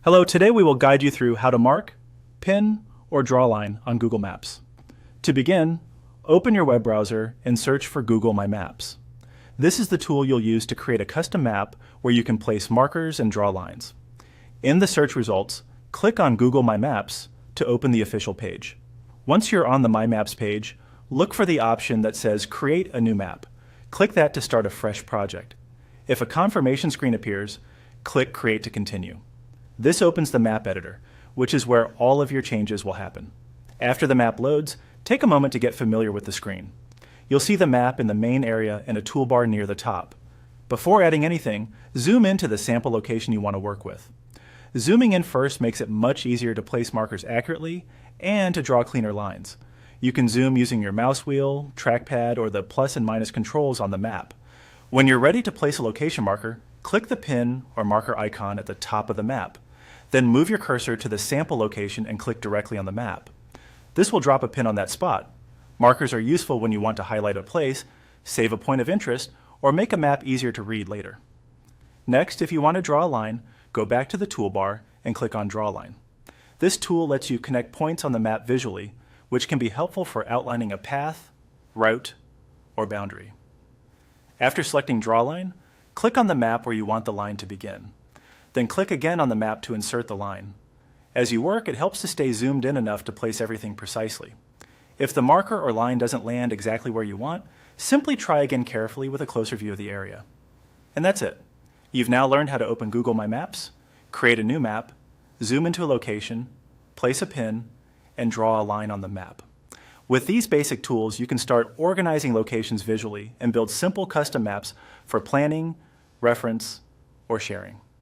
Hello, today we will guide you through how to mark, pin, or draw a line on Google Maps. To begin, open your web browser and search for Google My Maps. This is the tool you'll use to create a custom map where you can place markers and draw lines. In the search results, click on Google My Maps to open the official page. Once you're on the My Maps page, look for the option that says Create a New Map. Click that to start a fresh project. If a confirmation screen appears, click Create to continue. This opens the map editor, which is where all of your changes will happen. After the map loads, take a moment to get familiar with the screen. You'll see the map in the main area and a toolbar near the top. Before adding anything, zoom into the sample location you want to work with. Zooming in first makes it much easier to place markers accurately and to draw cleaner lines. You can zoom using your mouse wheel, trackpad, or the plus and minus controls on the map. When you're ready to place a location marker, click the pin or marker icon at the top of the map. Then move your cursor to the sample location and click directly on the map. This will drop a pin on that spot. Markers are useful when you want to highlight a place, save a point of interest, or make a map easier to read later. Next, if you want to draw a line, go back to the toolbar and click on Draw Line. This tool lets you connect points on the map visually, which can be helpful for outlining a path, route, or boundary. After selecting Draw Line, click on the map where you want the line to begin. Then click again on the map to insert the line. As you work, it helps to stay zoomed in enough to place everything precisely. If the marker or line doesn't land exactly where you want, simply try again carefully with a closer view of the area. And that's it. You've now learned how to open Google My Maps, create a new map, zoom into a location, place a pin, and draw a line on the map. With these basic tools, you can start organizing locations visually and build simple custom maps for planning, reference, or sharing.